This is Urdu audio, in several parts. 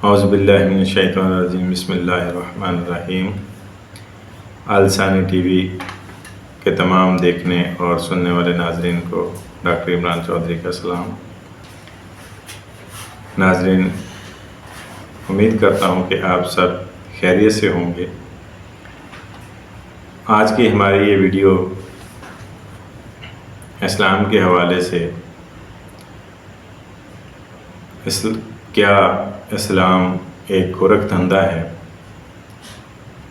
اعوذ باللہ من الشیطان الرجیم بسم اللہ الرحمن الرحیم۔ الثانی ٹی وی کے تمام دیکھنے اور سننے والے ناظرین کو ڈاکٹر عمران چودھری کا سلام۔ ناظرین، امید کرتا ہوں کہ آپ سب خیریت سے ہوں گے۔ آج کی ہماری یہ ویڈیو اسلام کے حوالے سے کیا اسلام ایک گورکھ دھندا ہے،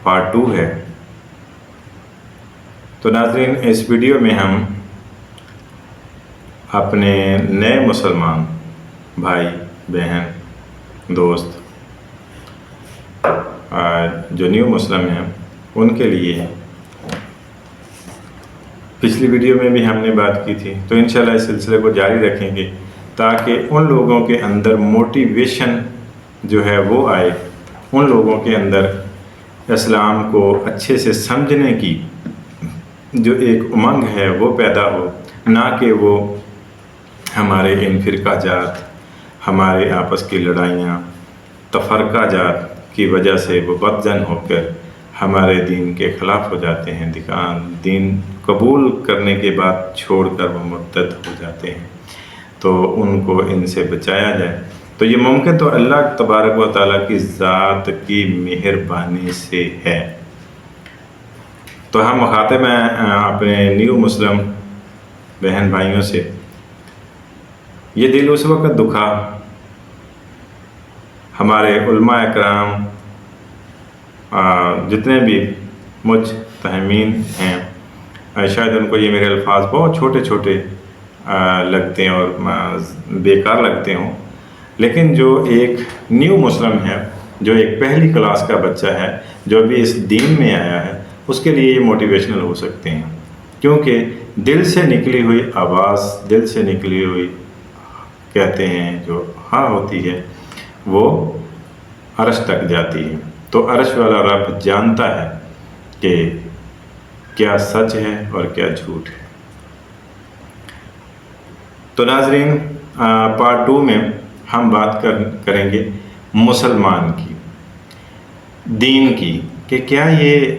پارٹ 2 ہے۔ تو ناظرین، اس ویڈیو میں ہم اپنے نئے مسلمان بھائی بہن دوست جو نیو مسلم ہیں ان کے لیے پچھلی ویڈیو میں بھی ہم نے بات کی تھی، تو انشاءاللہ اس سلسلے کو جاری رکھیں گے تاکہ ان لوگوں کے اندر موٹیویشن جو ہے وہ آئے، ان لوگوں کے اندر اسلام کو اچھے سے سمجھنے کی جو ایک امنگ ہے وہ پیدا ہو، نہ کہ وہ ہمارے ان فرقہ جات، ہمارے آپس کی لڑائیاں، تفرقہ جات کی وجہ سے وہ بدظن ہو کر ہمارے دین کے خلاف ہو جاتے ہیں، دین قبول کرنے کے بعد چھوڑ کر وہ مرتد ہو جاتے ہیں۔ تو ان کو ان سے بچایا جائے، تو یہ ممکن تو اللہ تبارک و تعالیٰ کی ذات کی مہربانی سے ہے۔ تو ہم مخاطب ہیں اپنے نیو مسلم بہن بھائیوں سے، یہ دل اس وقت دکھا ہمارے علماء اکرام جتنے بھی مجتہمین ہیں، شاید ان کو یہ میرے الفاظ بہت چھوٹے چھوٹے لگتے ہیں اور بیکار لگتے ہوں، لیکن جو ایک نیو مسلم ہے، جو ایک پہلی کلاس کا بچہ ہے، جو ابھی اس دین میں آیا ہے، اس کے لیے یہ موٹیویشنل ہو سکتے ہیں، کیونکہ دل سے نکلی ہوئی آواز، دل سے نکلی ہوئی کہتے ہیں جو ہاں ہوتی ہے وہ عرش تک جاتی ہے۔ تو عرش والا رب جانتا ہے کہ کیا سچ ہے اور کیا جھوٹ ہے۔ تو ناظرین، پارٹ 2 میں ہم بات کریں گے مسلمان کی، دین کی، کہ کیا یہ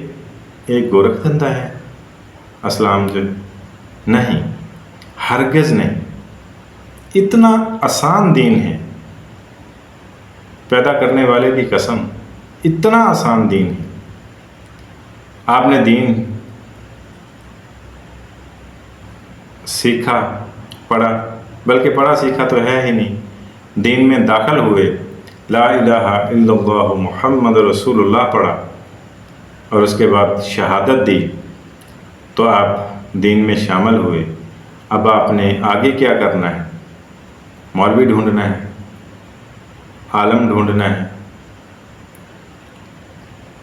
ایک گورکھ دھندا ہے اسلام؟ جو نہیں، ہرگز نہیں۔ اتنا آسان دین ہے، پیدا کرنے والے کی قسم، اتنا آسان دین ہے۔ آپ نے دین سیکھا، پڑھا، بلکہ پڑھا سیکھا تو ہے ہی نہیں، دین میں داخل ہوئے، لا الہ الا اللہ محمد رسول اللہ پڑھا اور اس کے بعد شہادت دی، تو آپ دین میں شامل ہوئے۔ اب آپ نے آگے کیا کرنا ہے؟ مولوی ڈھونڈنا ہے، عالم ڈھونڈنا ہے،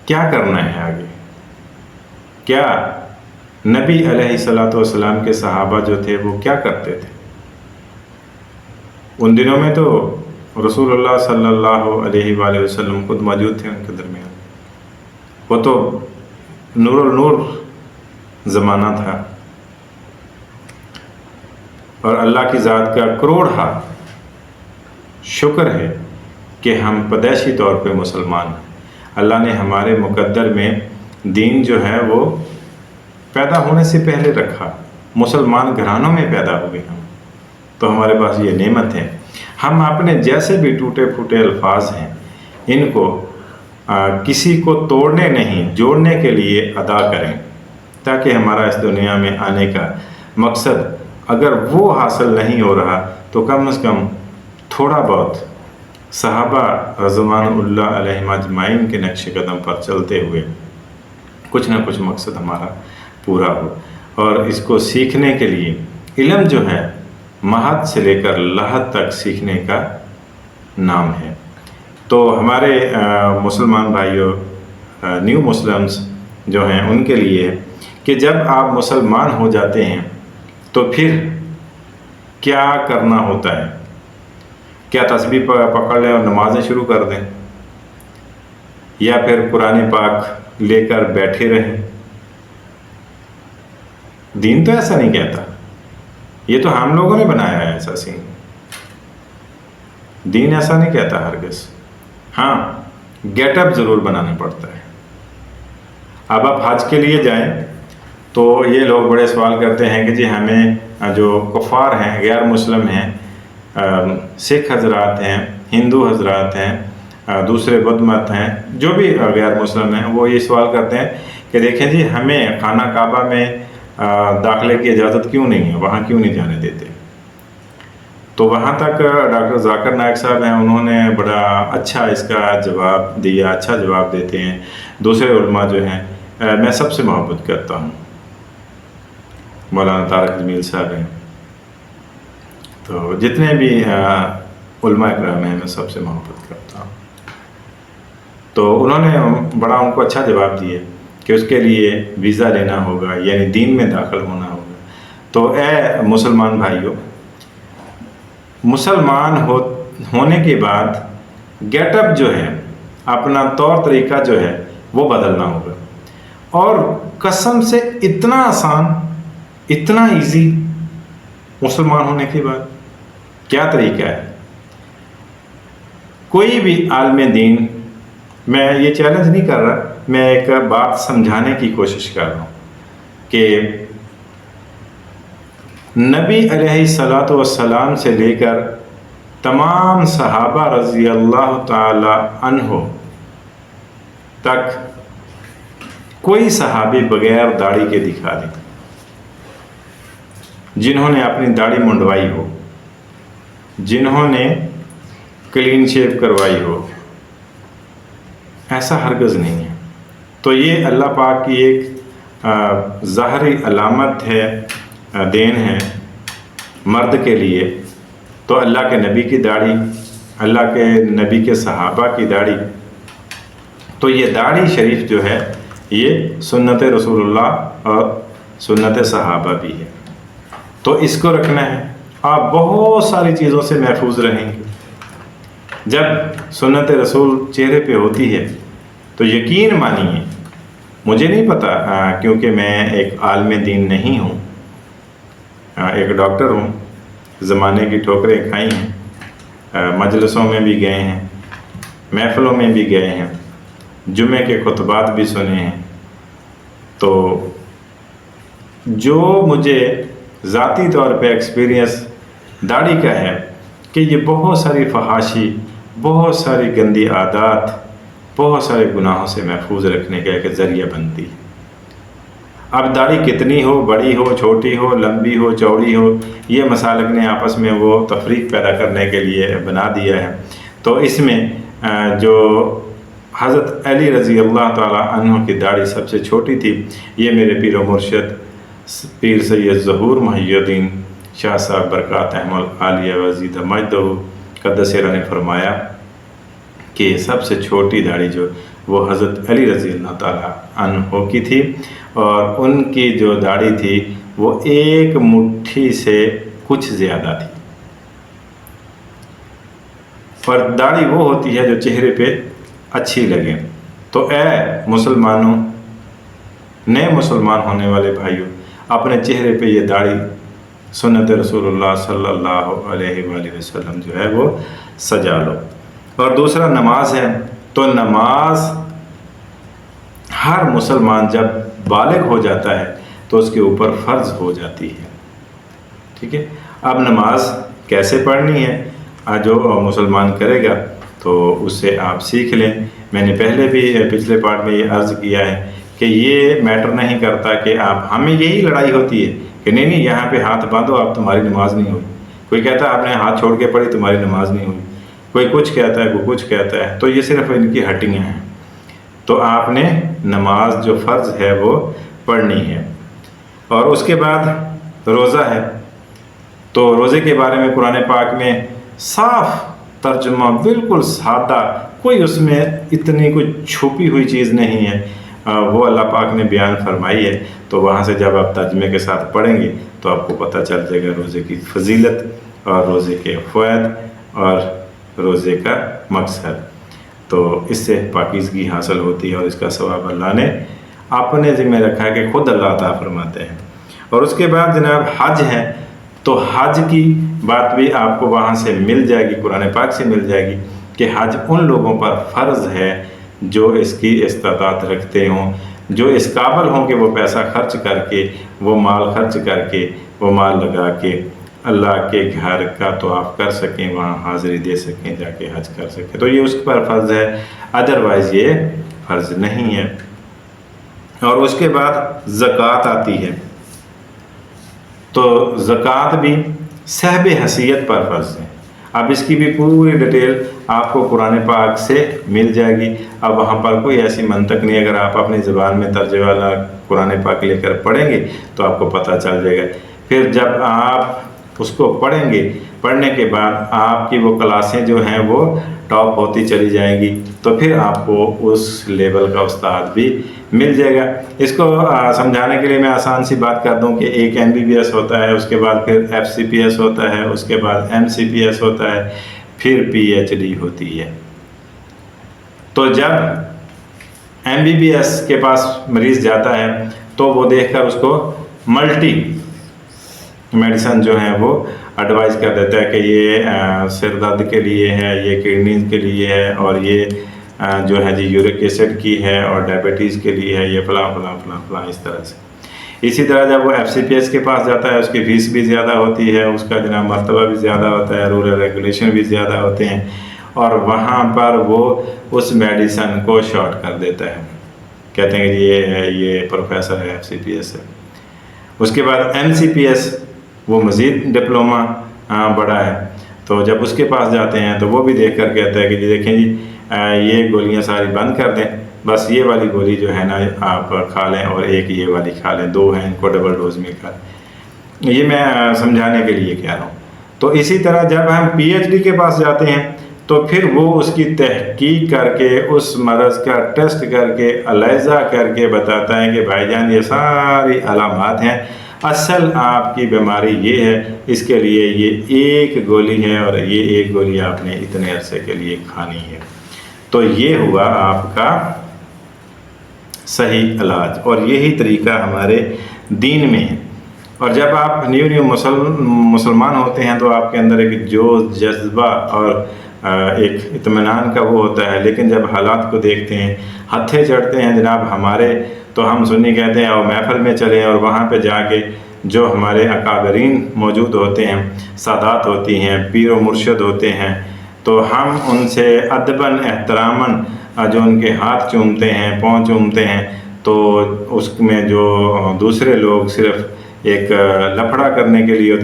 کیا کرنا ہے آگے؟ کیا نبی علیہ الصلوۃ والسلام کے صحابہ جو تھے وہ کیا کرتے تھے؟ ان دنوں میں تو رسول اللہ صلی اللہ علیہ وآلہ وسلم خود موجود تھے ان کے درمیان، وہ تو نور النور زمانہ تھا، اور اللہ کی ذات کا کروڑ شکر ہے کہ ہم پیدائشی طور پہ مسلمان ہیں۔ اللہ نے ہمارے مقدر میں دین جو ہے وہ پیدا ہونے سے پہلے رکھا، مسلمان گھرانوں میں پیدا ہوئے ہم، تو ہمارے پاس یہ نعمت ہے۔ ہم اپنے جیسے بھی ٹوٹے پھوٹے الفاظ ہیں ان کو کسی کو توڑنے نہیں، جوڑنے کے لیے ادا کریں، تاکہ ہمارا اس دنیا میں آنے کا مقصد اگر وہ حاصل نہیں ہو رہا تو کم از کم تھوڑا بہت صحابہ رضوان اللہ علیہم اجمعین کے نقش قدم پر چلتے ہوئے کچھ نہ کچھ مقصد ہمارا پورا ہو۔ اور اس کو سیکھنے کے لیے علم جو ہے مہد سے لے کر لحد تک سیکھنے کا نام ہے۔ تو ہمارے مسلمان بھائیوں، نیو مسلمز جو ہیں ان کے لیے کہ جب آپ مسلمان ہو جاتے ہیں تو پھر کیا کرنا ہوتا ہے؟ کیا تسبیح پکڑ لیں اور نمازیں شروع کر دیں، یا پھر قرآن پاک لے کر بیٹھے رہیں؟ دین تو ایسا نہیں کہتا، یہ تو ہم لوگوں نے بنایا ہے ایسا سین۔ دین ایسا نہیں کہتا ہرگز۔ ہاں گیٹ اپ ضرور بنانا پڑتا ہے۔ اب آپ حج کے لیے جائیں تو یہ لوگ بڑے سوال کرتے ہیں کہ جی ہمیں جو کفار ہیں، غیر مسلم ہیں، سکھ حضرات ہیں، ہندو حضرات ہیں، دوسرے بدھ مت ہیں، جو بھی غیر مسلم ہیں، وہ یہ سوال کرتے ہیں کہ دیکھیں جی ہمیں خانہ کعبہ میں داخلے کی اجازت کیوں نہیں ہے، وہاں کیوں نہیں جانے دیتے؟ تو وہاں تک ڈاکٹر ذاکر نائک صاحب ہیں، انہوں نے بڑا اچھا اس کا جواب دیا، اچھا جواب دیتے ہیں۔ دوسرے علماء جو ہیں، میں سب سے محبت کرتا ہوں، مولانا طارق جمیل صاحب ہیں، تو جتنے بھی علماء اکرام ہیں میں سب سے محبت کرتا ہوں۔ تو انہوں نے بڑا ان کو اچھا جواب دیا کہ اس کے لیے ویزا لینا ہوگا، یعنی دین میں داخل ہونا ہوگا۔ تو اے مسلمان بھائیوں، مسلمان ہونے کے بعد گیٹ اپ جو ہے، اپنا طور طریقہ جو ہے وہ بدلنا ہوگا۔ اور قسم سے اتنا آسان، اتنا ایزی مسلمان ہونے کے بعد کیا طریقہ ہے؟ کوئی بھی عالم دین، میں یہ چیلنج نہیں کر رہا، میں ایک بات سمجھانے کی کوشش کر رہا ہوں کہ نبی علیہ الصلاۃ والسلام سے لے کر تمام صحابہ رضی اللہ تعالی عنہ تک کوئی صحابی بغیر داڑھی کے دکھا دیں جنہوں نے اپنی داڑھی منڈوائی ہو، جنہوں نے کلین شیو کروائی ہو، ایسا ہرگز نہیں ہے۔ تو یہ اللہ پاک کی ایک ظاہری علامت ہے، دین ہے مرد کے لیے۔ تو اللہ کے نبی کی داڑھی، اللہ کے نبی کے صحابہ کی داڑھی، تو یہ داڑھی شریف جو ہے یہ سنت رسول اللہ اور سنت صحابہ بھی ہے، تو اس کو رکھنا ہے۔ آپ بہت ساری چیزوں سے محفوظ رہیں گے۔ جب سنت رسول چہرے پہ ہوتی ہے تو یقین مانیے، مجھے نہیں پتا کیونکہ میں ایک عالم دین نہیں ہوں، ایک ڈاکٹر ہوں، زمانے کی ٹھوکریں کھائی ہیں، مجلسوں میں بھی گئے ہیں، محفلوں میں بھی گئے ہیں، جمعے کے خطبات بھی سنے ہیں۔ تو جو مجھے ذاتی طور پہ ایکسپیرینس داڑھی کا ہے کہ یہ بہت ساری فحاشی، بہت ساری گندی عادات، بہت سارے گناہوں سے محفوظ رکھنے کا ایک ذریعہ بنتی ہے۔ اب داڑھی کتنی ہو، بڑی ہو، چھوٹی ہو، لمبی ہو، چوڑی ہو، یہ مسالک نے آپس میں وہ تفریق پیدا کرنے کے لیے بنا دیا ہے۔ تو اس میں جو حضرت علی رضی اللہ تعالیٰ عنہ کی داڑھی سب سے چھوٹی تھی، یہ میرے پیر و مرشد پیر سید ظہور محی الدین شاہ صاحب برکات احمد عالیہ وزید مجدہ قدس سرہ نے فرمایا کہ سب سے چھوٹی داڑھی جو وہ حضرت علی رضی اللہ تعالیٰ عنہ کی تھی، اور ان کی جو داڑھی تھی وہ ایک مٹھی سے کچھ زیادہ تھی۔ اور داڑھی وہ ہوتی ہے جو چہرے پہ اچھی لگے۔ تو اے مسلمانوں، نئے مسلمان ہونے والے بھائیوں، اپنے چہرے پہ یہ داڑھی سنت رسول اللہ صلی اللہ علیہ وآلہ وسلم جو ہے وہ سجا لو۔ اور دوسرا نماز ہے، تو نماز ہر مسلمان جب بالغ ہو جاتا ہے تو اس کے اوپر فرض ہو جاتی ہے، ٹھیک ہے۔ اب نماز کیسے پڑھنی ہے جو مسلمان کرے گا تو اس سے آپ سیکھ لیں۔ میں نے پہلے بھی پچھلے پارٹ میں یہ عرض کیا ہے کہ یہ میٹر نہیں کرتا کہ آپ، ہمیں یہی لڑائی ہوتی ہے کہ نہیں یہاں پہ ہاتھ باندھو آپ، تمہاری نماز نہیں ہوئی۔ کوئی کہتا ہے آپ نے ہاتھ چھوڑ کے پڑھی تمہاری نماز نہیں ہوئی، کوئی کچھ کہتا ہے، کوئی کچھ کہتا ہے، تو یہ صرف ان کی ہٹیاں ہیں۔ تو آپ نے نماز جو فرض ہے وہ پڑھنی ہے۔ اور اس کے بعد روزہ ہے، تو روزے کے بارے میں قرآن پاک میں صاف ترجمہ، بالکل سادہ، کوئی اس میں اتنی کوئی چھپی ہوئی چیز نہیں ہے، وہ اللہ پاک نے بیان فرمائی ہے۔ تو وہاں سے جب آپ ترجمے کے ساتھ پڑھیں گے تو آپ کو پتہ چل جائے گا روزے کی فضیلت اور روزے کے فوائد اور روزے کا مقصد۔ تو اس سے پاکیزگی حاصل ہوتی ہے اور اس کا ثواب اللہ نے اپنے ذمہ رکھا ہے کہ خود اللہ عطا فرماتے ہیں۔ اور اس کے بعد جناب حج ہے، تو حج کی بات بھی آپ کو وہاں سے مل جائے گی، قرآن پاک سے مل جائے گی کہ حج ان لوگوں پر فرض ہے جو اس کی استطاعت رکھتے ہوں، جو اس قابل ہوں کہ وہ پیسہ خرچ کر کے، وہ مال خرچ کر کے، وہ مال لگا کے اللہ کے گھر کا طواف کر سکیں، وہاں حاضری دے سکیں، جا کے حج کر سکیں، تو یہ اس پر فرض ہے، ادروائز یہ فرض نہیں ہے۔ اور اس کے بعد زکوٰۃ آتی ہے، تو زکوٰۃ بھی صاحب حیثیت پر فرض ہے۔ اب اس کی بھی پوری ڈیٹیل آپ کو قرآن پاک سے مل جائے گی۔ اب وہاں پر کوئی ایسی منطق نہیں، اگر آپ اپنی زبان میں ترجمہ والا قرآن پاک لے کر پڑھیں گے تو آپ کو پتہ چل جائے گا۔ پھر جب آپ اس کو پڑھیں گے، پڑھنے کے بعد آپ کی وہ کلاسیں جو ہیں وہ ٹاپ ہوتی چلی جائیں گی، تو پھر آپ کو اس لیول کا استاد بھی مل جائے گا۔ اس کو سمجھانے کے لیے میں آسان سی بات کر دوں کہ ایک MBBS ہوتا ہے، اس کے بعد پھر FCPS ہوتا ہے، اس کے بعد MCPS ہوتا ہے، پھر PhD ہوتی ہے۔ تو جب MBBS کے پاس مریض جاتا ہے تو وہ دیکھ کر اس کو ملٹی میڈیسن جو ہے وہ ایڈوائز کر دیتا ہے کہ یہ سر درد کے لیے ہے، یہ کڈنیز کے لیے ہے، اور یہ جو ہے جی یورک ایسڈ کی ہے، اور ڈائبٹیز کے لیے ہے، یہ فلاں فلاں فلاں فلاں، اس طرح سے۔ اسی طرح جب وہ FCPS کے پاس جاتا ہے، اس کی فیس بھی زیادہ ہوتی ہے، اس کا جناب مرتبہ بھی زیادہ ہوتا ہے، رولر ریگولیشن بھی زیادہ ہوتے ہیں، اور وہاں پر وہ اس میڈیسن کو شارٹ کر دیتا ہے، کہتے ہیں کہ یہ ہے، یہ پروفیسر ہے، FCPS ہے۔ اس کے بعد MCPS، وہ مزید ڈپلومہ بڑا ہے، تو جب اس کے پاس جاتے ہیں تو وہ بھی دیکھ کر کہتا ہے کہ جی دیکھیں جی یہ گولیاں ساری بند کر دیں، بس یہ والی گولی جو ہے نا آپ کھا لیں، اور ایک یہ والی کھا لیں، 2 ہیں، ان کو ڈبل ڈوز میں کھا لیں۔ یہ میں سمجھانے کے لیے کہہ رہا ہوں۔ تو اسی طرح جب ہم PhD کے پاس جاتے ہیں تو پھر وہ اس کی تحقیق کر کے، اس مرض کا ٹیسٹ کر کے، علیحدہ کر کے بتاتا ہے کہ بھائی جان یہ ساری علامات ہیں، اصل آپ کی بیماری یہ ہے، اس کے لیے یہ ایک گولی ہے، اور یہ ایک گولی آپ نے اتنے عرصے کے لیے کھانی ہے۔ تو یہ ہوا آپ کا صحیح علاج، اور یہی طریقہ ہمارے دین میں ہے۔ اور جب آپ نیو مسلمان ہوتے ہیں تو آپ کے اندر ایک جوش، جذبہ اور ایک اطمینان کا وہ ہوتا ہے، لیکن جب حالات کو دیکھتے ہیں، ہتھے چڑھتے ہیں جناب ہمارے، تو ہم سنی کہتے ہیں اور محفل میں چلیں، اور وہاں پہ جا کے جو ہمارے اکابرین موجود ہوتے ہیں، سادات ہوتی ہیں، پیر و مرشد ہوتے ہیں، تو ہم ان سے ادباً احتراماً جو ان کے ہاتھ چومتے ہیں، پاؤں چومتے ہیں، تو اس میں جو دوسرے لوگ صرف ایک لفڑا کرنے کے لیے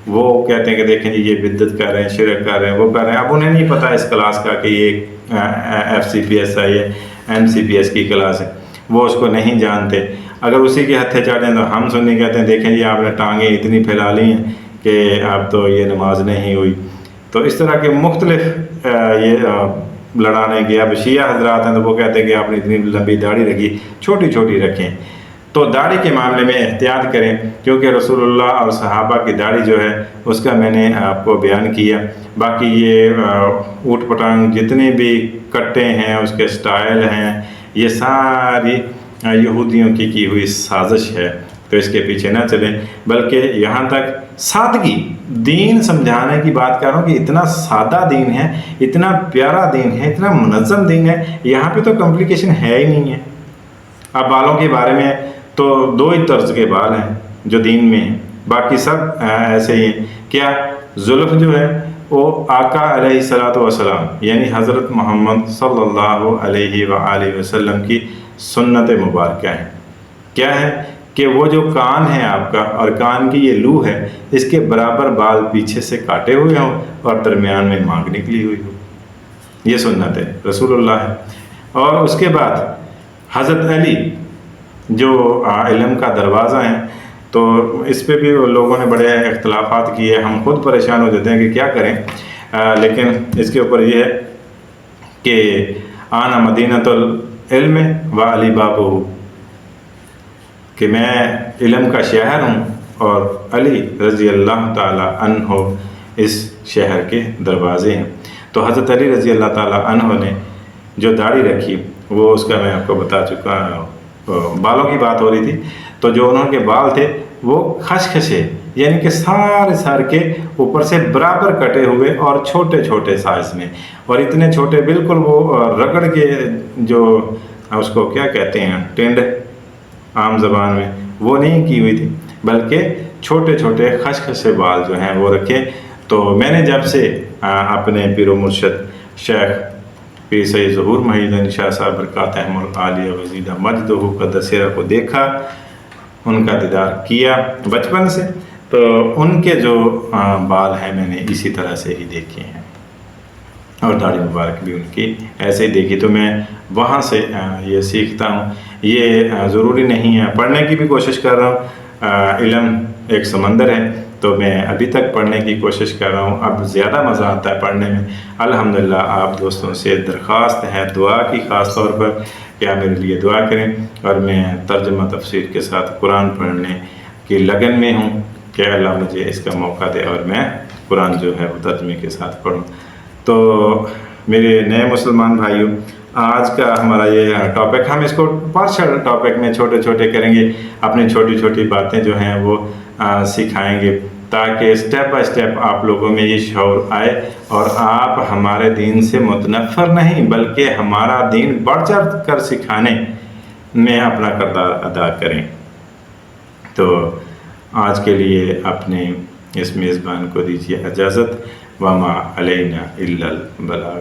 وہ کہتے ہیں کہ دیکھیں جی یہ بدعت کر رہے ہیں، شرک کر رہے ہیں، وہ کر رہے ہیں۔ اب انہیں نہیں پتہ اس کلاس کا کہ یہ FCPS ہے، یہ MCPS کی کلاس ہے، وہ اس کو نہیں جانتے۔ اگر اسی کے ہتھے چاٹیں تو ہم سننے کہتے ہیں دیکھیں جی آپ نے ٹانگیں اتنی پھیلا لی ہیں کہ اب تو یہ نماز نہیں ہوئی۔ تو اس طرح کے مختلف یہ لڑانے کے، اب شیعہ حضرات ہیں تو وہ کہتے ہیں کہ آپ نے اتنی لمبی داڑھی رکھی، چھوٹی چھوٹی رکھیں۔ تو داڑھی کے معاملے میں احتیاط کریں، کیونکہ رسول اللہ اور صحابہ کی داڑھی جو ہے اس کا میں نے آپ کو بیان کیا۔ باقی یہ اوٹ پٹانگ جتنے بھی کٹے ہیں، اس کے سٹائل ہیں، یہ ساری یہودیوں کی ہوئی سازش ہے، تو اس کے پیچھے نہ چلیں، بلکہ یہاں تک سادگی دین سمجھانے کی بات کر رہا ہوں کہ اتنا سادہ دین ہے، اتنا پیارا دین ہے، اتنا منظم دین ہے، یہاں پہ تو کمپلیکیشن ہے ہی نہیں ہے۔ اب بالوں کے بارے میں تو 2 ہی طرز کے بال ہیں جو دین میں ہیں، باقی سب ایسے ہی ہیں۔ کیا زلف جو ہے وہ آقا علیہ الصلوۃ والسلام یعنی حضرت محمد صلی اللہ علیہ وآلہ وسلم کی سنت مبارکہ ہے۔ کیا ہے کہ وہ جو کان ہے آپ کا، اور کان کی یہ لو ہے، اس کے برابر بال پیچھے سے کاٹے ہوئے ہوں اور درمیان میں مانگ نکلی ہوئی ہو، یہ سنت ہے، رسول اللہ ہے۔ اور اس کے بعد حضرت علی جو علم کا دروازہ ہیں، تو اس پہ بھی لوگوں نے بڑے اختلافات کیے، ہم خود پریشان ہو جاتے ہیں کہ کیا کریں، لیکن اس کے اوپر یہ ہے کہ آنا مدینۃ العلم و علی بابہ، کہ میں علم کا شہر ہوں اور علی رضی اللہ تعالی عنہ اس شہر کے دروازے ہیں۔ تو حضرت علی رضی اللہ تعالی عنہ نے جو داڑھی رکھی، وہ اس کا میں آپ کو بتا چکا، بالوں کی بات ہو رہی تھی، تو جو انہوں کے بال تھے وہ خشخشے یعنی کہ سارے سر کے اوپر سے برابر کٹے ہوئے اور چھوٹے چھوٹے سائز میں، اور اتنے چھوٹے بالکل وہ رگڑ کے جو اس کو کیا کہتے ہیں ٹینڈ عام زبان میں، وہ نہیں کی ہوئی تھی، بلکہ چھوٹے چھوٹے خشخشے بال جو ہیں وہ رکھے۔ تو میں نے جب سے اپنے پیر و مرشد شیخ پیر سید ظہور محی الدین شاہ صاحب برکاتہم العالیہ وزیدہ مجدہ قدس سرہ کو دیکھا، ان کا دیدار کیا بچپن سے، تو ان کے جو بال ہیں میں نے اسی طرح سے ہی دیکھے ہیں، اور داڑھی مبارک بھی ان کی ایسے ہی دیکھی، تو میں وہاں سے یہ سیکھتا ہوں۔ یہ ضروری نہیں ہے، پڑھنے کی بھی کوشش کر رہا ہوں، علم ایک سمندر ہے، تو میں ابھی تک پڑھنے کی کوشش کر رہا ہوں، اب زیادہ مزہ آتا ہے پڑھنے میں الحمدللہ۔ آپ دوستوں سے درخواست ہے دعا کی، خاص طور پر کہ آپ میرے لیے دعا کریں، اور میں ترجمہ تفسیر کے ساتھ قرآن پڑھنے کی لگن میں ہوں کہ اللہ مجھے اس کا موقع دے اور میں قرآن جو ہے وہ ترجمے کے ساتھ پڑھوں۔ تو میرے نئے مسلمان بھائیوں، آج کا ہمارا یہ ٹاپک، ہم اس کو پارشل ٹاپک میں چھوٹے چھوٹے کریں گے، اپنی چھوٹی چھوٹی باتیں جو ہیں وہ سکھائیں گے، تاکہ سٹیپ بائی سٹیپ آپ لوگوں میں یہ شعور آئے اور آپ ہمارے دین سے متنفر نہیں بلکہ ہمارا دین بڑھ چڑھ کر سکھانے میں اپنا کردار ادا کریں۔ تو آج کے لیے اپنے اس میزبان کو دیجیے اجازت، وما علینا الا البلاغ۔